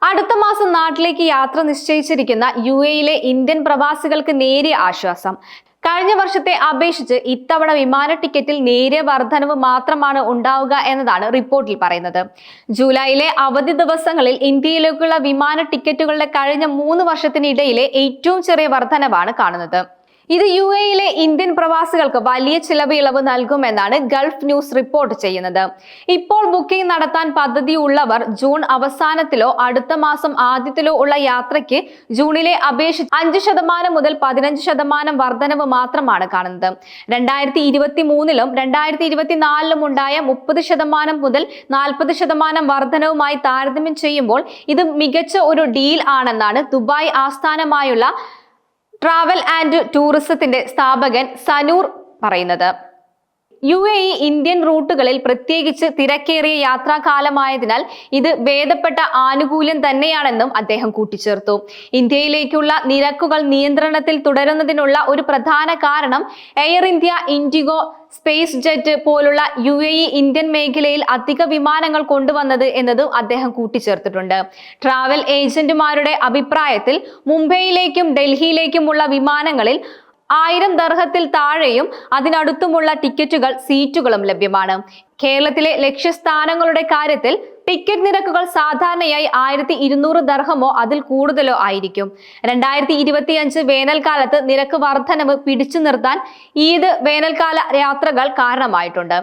അടുത്ത മാസം നാട്ടിലേക്ക് യാത്ര നിശ്ചയിച്ചിരിക്കുന്ന യുഎഇയിലെ ഇന്ത്യൻ പ്രവാസികൾക്ക് നേരിയ ആശ്വാസം. കഴിഞ്ഞ വർഷത്തെ അപേക്ഷിച്ച് ഇത്തവണ വിമാന ടിക്കറ്റിൽ നേരിയ വർധനവ് മാത്രമാണ് ഉണ്ടാവുക എന്നതാണ് റിപ്പോർട്ടിൽ പറയുന്നത്. ജൂലൈയിലെ അവധി ദിവസങ്ങളിൽ ഇന്ത്യയിലേക്കുള്ള വിമാന ടിക്കറ്റുകളുടെ കഴിഞ്ഞ 3 വർഷത്തിനിടയിലെ ഏറ്റവും ചെറിയ വർധനവാണ് കാണുന്നത്. ഇത് യുഎഇയിലെ ഇന്ത്യൻ പ്രവാസികൾക്ക് വലിയ ചിലവ് ഇളവ് നൽകുമെന്നാണ് ഗൾഫ് ന്യൂസ് റിപ്പോർട്ട് ചെയ്യുന്നത്. ഇപ്പോൾ ബുക്കിംഗ് നടത്താൻ പദ്ധതിയുള്ളവർ ജൂൺ അവസാനത്തിലോ അടുത്ത മാസം ആദ്യത്തിലോ ഉള്ള യാത്രയ്ക്ക് ജൂണിലെ അപേക്ഷിച്ച് 5% മുതൽ 15% വർധനവ് മാത്രമാണ് കാണുന്നത്. 2023-ലും 2024-ലും ഉണ്ടായ 30% മുതൽ 40% വർധനവുമായി താരതമ്യം ചെയ്യുമ്പോൾ ഇത് മികച്ച ഒരു ഡീൽ ആണെന്നാണ് ദുബായ് ആസ്ഥാനമായുള്ള ട്രാവൽ ആൻഡ് ടൂറിസത്തിന്റെ സ്ഥാപകൻ സനൂർ പറയുന്നത്. യുഎഇ ഇന്ത്യൻ റൂട്ടുകളിൽ പ്രത്യേകിച്ച് തിരക്കേറിയ യാത്രാകാലമായതിനാൽ ഇത് ഭേദപ്പെട്ട ആനുകൂല്യം തന്നെയാണെന്നും അദ്ദേഹം കൂട്ടിച്ചേർത്തു. ഇന്ത്യയിലേക്കുള്ള നിരക്കുകൾ നിയന്ത്രണത്തിൽ തുടരുന്നതിനുള്ള ഒരു പ്രധാന കാരണം air India, IndiGo, space jet പോലുള്ള യുഎഇ ഇന്ത്യൻ മേഖലയിൽ അധിക വിമാനങ്ങൾ കൊണ്ടുവന്നത് എന്നതും അദ്ദേഹം കൂട്ടിച്ചേർത്തിട്ടുണ്ട്. ട്രാവൽ ഏജന്റുമാരുടെ അഭിപ്രായത്തിൽ മുംബൈയിലേക്കും ഡൽഹിയിലേക്കുമുള്ള വിമാനങ്ങളിൽ 1000 ദർഹത്തിൽ താഴെയും അതിനടുത്തുമുള്ള ടിക്കറ്റുകൾ, സീറ്റുകളും ലഭ്യമാണ്. കേരളത്തിലെ ലക്ഷ്യസ്ഥാനങ്ങളുടെ കാര്യത്തിൽ ടിക്കറ്റ് നിരക്കുകൾ സാധാരണയായി 1200 ദർഹമോ അതിൽ കൂടുതലോ ആയിരിക്കും. 2025 വേനൽക്കാലത്ത് നിരക്ക് വർധനവ് പിടിച്ചു നിർത്താൻ ഈദ് വേനൽക്കാല യാത്രകൾ കാരണമായിട്ടുണ്ട്.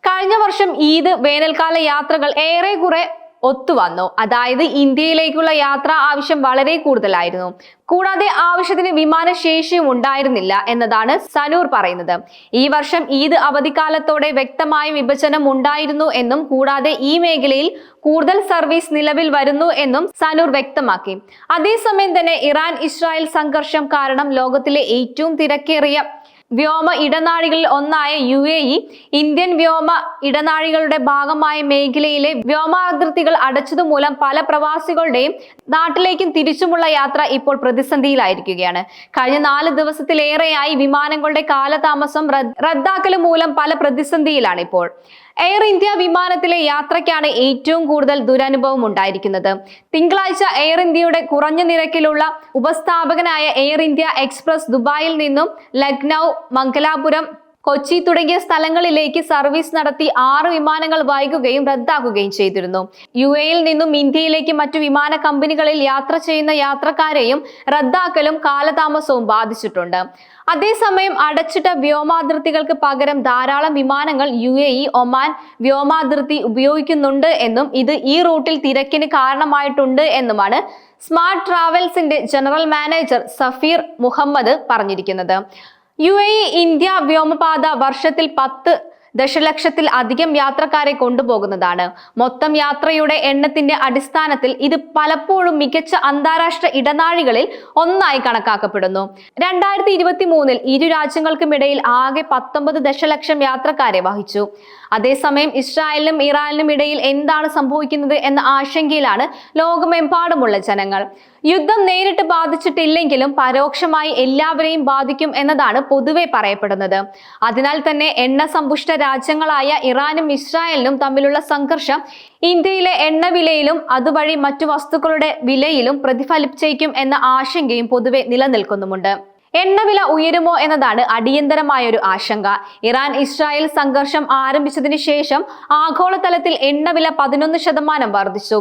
കഴിഞ്ഞ വർഷം ഈദ് വേനൽക്കാല യാത്രകൾ ഏറെക്കുറെ ഒത്തുവന്നു. അതായത് ഇന്ത്യയിലേക്കുള്ള യാത്രാ ആവശ്യം വളരെ കൂടുതലായിരുന്നു. കൂടാതെ ആവശ്യത്തിന് വിമാനശേഷിയും ഉണ്ടായിരുന്നില്ല എന്നതാണ് സനൂർ പറയുന്നത്. ഈ വർഷം ഈദ് അവധിക്കാലത്തോടെ വ്യക്തമായ വിഭജനം ഉണ്ടായിരുന്നു എന്നും കൂടാതെ ഈ മേഖലയിൽ കൂടുതൽ സർവീസ് നിലവിൽ വരുന്നു എന്നും സനൂർ വ്യക്തമാക്കി. അതേസമയം തന്നെ ഇറാൻ ഇസ്രായേൽ സംഘർഷം കാരണം ലോകത്തിലെ ഏറ്റവും തിരക്കേറിയ വ്യോമ ഇടനാഴികളിൽ ഒന്നായ യുഎഇ ഇന്ത്യൻ വ്യോമ ഇടനാഴികളുടെ ഭാഗമായ മേഖലയിലെ വ്യോമാതിർത്തികൾ അടച്ചതുമൂലം പല പ്രവാസികളുടെയും നാട്ടിലേക്കും തിരിച്ചുമുള്ള യാത്ര ഇപ്പോൾ പ്രതിസന്ധിയിലായിരിക്കുകയാണ്. കഴിഞ്ഞ 4 ദിവസത്തിലേറെയായി വിമാനങ്ങളുടെ കാലതാമസം റദ്ദാക്കൽ മൂലം പല പ്രതിസന്ധിയിലാണ് ഇപ്പോൾ. എയർ ഇന്ത്യ വിമാനത്തിലെ യാത്രയ്ക്കാണ് ഏറ്റവും കൂടുതൽ ദുരനുഭവം ഉണ്ടായിരിക്കുന്നത്. തിങ്കളാഴ്ച എയർ ഇന്ത്യയുടെ കുറഞ്ഞ നിരക്കിലുള്ള ഉപസ്ഥാപകനായ എയർ ഇന്ത്യ എക്സ്പ്രസ് ദുബായിൽ നിന്നും ലക്നൗ, മംഗലാപുരം, കൊച്ചി തുടങ്ങിയ സ്ഥലങ്ങളിലേക്ക് സർവീസ് നടത്തി 6 വിമാനങ്ങൾ വൈകുകയും റദ്ദാക്കുകയും ചെയ്തിരുന്നു. യുഎഇയിൽ നിന്നും ഇന്ത്യയിലേക്ക് മറ്റു വിമാന കമ്പനികളിൽ യാത്ര ചെയ്യുന്ന യാത്രക്കാരെയും റദ്ദാക്കലും കാലതാമസവും ബാധിച്ചിട്ടുണ്ട്. അതേസമയം അടച്ചിട്ട വ്യോമാതിർത്തികൾക്ക് പകരം ധാരാളം വിമാനങ്ങൾ യുഎഇ, ഒമാൻ വ്യോമാതിർത്തി ഉപയോഗിക്കുന്നുണ്ട് എന്നും ഇത് ഈ റൂട്ടിൽ തിരക്കിന് കാരണമായിട്ടുണ്ട് എന്നുമാണ് സ്മാർട്ട് ട്രാവൽസിന്റെ ജനറൽ മാനേജർ സഫീർ മുഹമ്മദ് പറഞ്ഞിരിക്കുന്നത്. യുഎഇ ഇന്ത്യ വ്യോമപാത വർഷത്തിൽ 10 ദശലക്ഷത്തിൽ അധികം യാത്രക്കാരെ കൊണ്ടുപോകുന്നതാണ്. മൊത്തം യാത്രയുടെ എണ്ണത്തിന്റെ അടിസ്ഥാനത്തിൽ ഇത് പലപ്പോഴും മികച്ച അന്താരാഷ്ട്ര ഇടനാഴികളിൽ ഒന്നായി കണക്കാക്കപ്പെടുന്നു. 2023-ൽ ഇരു രാജ്യങ്ങൾക്കുമിടയിൽ ആകെ 19 ദശലക്ഷം യാത്രക്കാരെ വഹിച്ചു. അതേസമയം ഇസ്രായേലിനും ഇറാനിനും ഇടയിൽ എന്താണ് സംഭവിക്കുന്നത് എന്ന ആശങ്കയിലാണ് ലോകമെമ്പാടുമുള്ള ജനങ്ങൾ. യുദ്ധം നേരിട്ട് ബാധിച്ചിട്ടില്ലെങ്കിലും പരോക്ഷമായി എല്ലാവരെയും ബാധിക്കും എന്നതാണ് പൊതുവെ പറയപ്പെടുന്നത്. അതിനാൽ തന്നെ എണ്ണ സമ്പുഷ്ട രാജ്യങ്ങളായ ഇറാനും ഇസ്രായേലിനും തമ്മിലുള്ള സംഘർഷം ഇന്ത്യയിലെ എണ്ണവിലയിലും അതുവഴി മറ്റു വസ്തുക്കളുടെ വിലയിലും പ്രതിഫലിച്ചേക്കും എന്ന ആശങ്കയും പൊതുവെ നിലനിൽക്കുന്നുമുണ്ട്. എണ്ണവില ഉയരുമോ എന്നതാണ് അടിയന്തരമായൊരു ആശങ്ക. ഇറാൻ ഇസ്രായേൽ സംഘർഷം ആരംഭിച്ചതിന് ശേഷം ആഗോളതലത്തിൽ എണ്ണവില 11% വർദ്ധിച്ചു.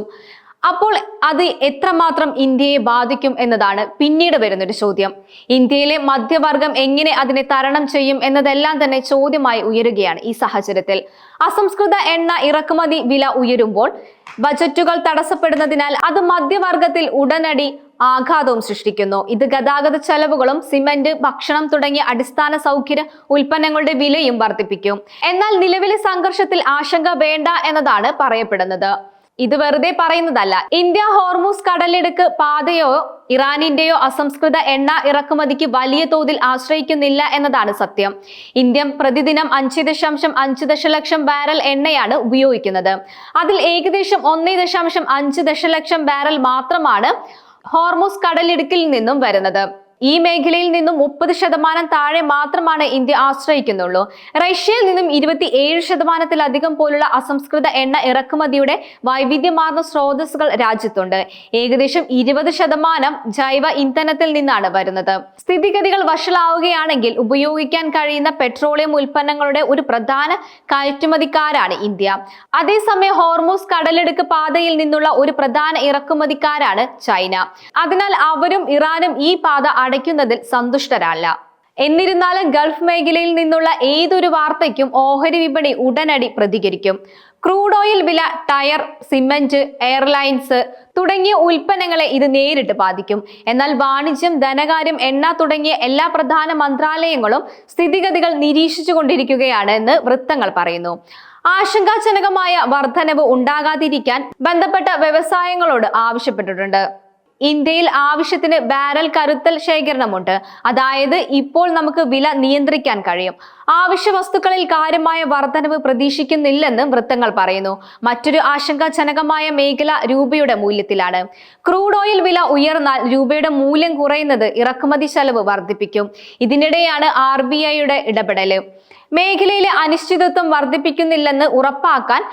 അപ്പോൾ അത് എത്രമാത്രം ഇന്ത്യയെ ബാധിക്കും എന്നതാണ് പിന്നീട് വരുന്നൊരു ചോദ്യം. ഇന്ത്യയിലെ മധ്യവർഗം എങ്ങനെ അതിനെ തരണം ചെയ്യും എന്നതെല്ലാം തന്നെ ചോദ്യമായി ഉയരുകയാണ് ഈ സാഹചര്യത്തിൽ. അസംസ്കൃത എണ്ണ ഇറക്കുമതി വില ഉയരുമ്പോൾ ബജറ്റുകൾ തടസ്സപ്പെടുന്നതിനാൽ അത് മധ്യവർഗത്തിൽ ഉടനടി ആഘാതവും സൃഷ്ടിക്കുന്നു. ഇത് ഗതാഗത ചെലവുകളും സിമന്റ്, ഭക്ഷണം തുടങ്ങിയ അടിസ്ഥാന സൗകര്യ ഉൽപ്പന്നങ്ങളുടെ വിലയും വർദ്ധിപ്പിക്കും. എന്നാൽ നിലവിലെ സംഘർഷത്തിൽ ആശങ്ക വേണ്ട എന്നതാണ് പറയപ്പെടുന്നത്. ഇത് വെറുതെ പറയുന്നതല്ല. ഇന്ത്യ ഹോർമൂസ് കടലിടുക്ക് പാതയോ ഇറാനിന്റെയോ അസംസ്കൃത എണ്ണ ഇറക്കുമതിക്ക് വലിയ തോതിൽ ആശ്രയിക്കുന്നില്ല എന്നതാണ് സത്യം. ഇന്ത്യ പ്രതിദിനം 5.5 ദശലക്ഷം ബാരൽ എണ്ണയാണ് ഉപയോഗിക്കുന്നത്. അതിൽ ഏകദേശം 1.5 ദശലക്ഷം ബാരൽ മാത്രമാണ് ഹോർമൂസ് കടലിടുക്കിൽ നിന്നും വരുന്നത്. ഈ മേഖലയിൽ നിന്നും 30% താഴെ മാത്രമാണ് ഇന്ത്യ ആശ്രയിക്കുന്നുള്ളൂ. റഷ്യയിൽ നിന്നും 27%-ലധികം പോലുള്ള അസംസ്കൃത എണ്ണ ഇറക്കുമതിയുടെ വൈവിധ്യമാർന്ന സ്രോതസ്സുകൾ രാജ്യത്തുണ്ട്. ഏകദേശം 20% ജൈവ ഇന്ധനത്തിൽ നിന്നാണ് വരുന്നത്. സ്ഥിതിഗതികൾ വഷളാവുകയാണെങ്കിൽ ഉപയോഗിക്കാൻ കഴിയുന്ന പെട്രോളിയം ഉൽപ്പന്നങ്ങളുടെ ഒരു പ്രധാന കയറ്റുമതിക്കാരാണ് ഇന്ത്യ. അതേസമയം ഹോർമൂസ് കടലിടുക്ക് പാതയിൽ നിന്നുള്ള ഒരു പ്രധാന ഇറക്കുമതിക്കാരാണ് ചൈന. അതിനാൽ അവരും ഇറാനും ഈ പാത അടയ്ക്കുന്നതിൽ സന്തുഷ്ടരല്ല. എന്നിരുന്നാലും ഗൾഫ് മേഖലയിൽ നിന്നുള്ള ഏതൊരു വാർത്തയ്ക്കും ഓഹരി വിപണി ഉടനടി പ്രതികരിക്കും. ക്രൂഡ് ഓയിൽ വില, ടയർ, സിമന്റ്, എയർലൈൻസ് തുടങ്ങിയ ഉൽപ്പന്നങ്ങളെ ഇത് നേരിട്ട് ബാധിക്കും. എന്നാൽ വാണിജ്യം, ധനകാര്യം, എണ്ണ തുടങ്ങിയ എല്ലാ പ്രധാന മന്ത്രാലയങ്ങളും സ്ഥിതിഗതികൾ നിരീക്ഷിച്ചുകൊണ്ടിരിക്കുകയാണ് എന്ന് വൃത്തങ്ങൾ പറയുന്നു. ആശങ്കാജനകമായ വർധനവ് ഉണ്ടാകാതിരിക്കാൻ ബന്ധപ്പെട്ട വ്യവസായങ്ങളോട് ആവശ്യപ്പെട്ടിട്ടുണ്ട്. ഇന്ത്യയിൽ ആവശ്യത്തിന് ബാരൽ കരുത്തൽ ശേഖരണമുണ്ട്. അതായത് ഇപ്പോൾ നമുക്ക് വില നിയന്ത്രിക്കാൻ കഴിയും. ആവശ്യ വസ്തുക്കളിൽ കാര്യമായ വർധനവ് പ്രതീക്ഷിക്കുന്നില്ലെന്ന് വൃത്തങ്ങൾ പറയുന്നു. മറ്റൊരു ആശങ്കാജനകമായ മേഖല രൂപയുടെ മൂല്യത്തിലാണ്. ക്രൂഡ് ഓയിൽ വില ഉയർന്നാൽ രൂപയുടെ മൂല്യം കുറയുന്നത് ഇറക്കുമതി ചെലവ് വർദ്ധിപ്പിക്കും. ഇതിനിടെയാണ് RBIയുടെ ഇടപെടല്. മേഖലയിലെ അനിശ്ചിതത്വം വർദ്ധിപ്പിക്കുന്നില്ലെന്ന് ഉറപ്പാക്കാൻ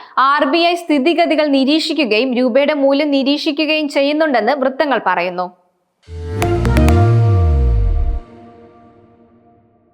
RBI സ്ഥിതിഗതികൾ നിരീക്ഷിക്കുകയും രൂപയുടെ മൂല്യം നിരീക്ഷിക്കുകയും ചെയ്യുന്നുണ്ടെന്ന് വൃത്തങ്ങൾ പറയുന്നു.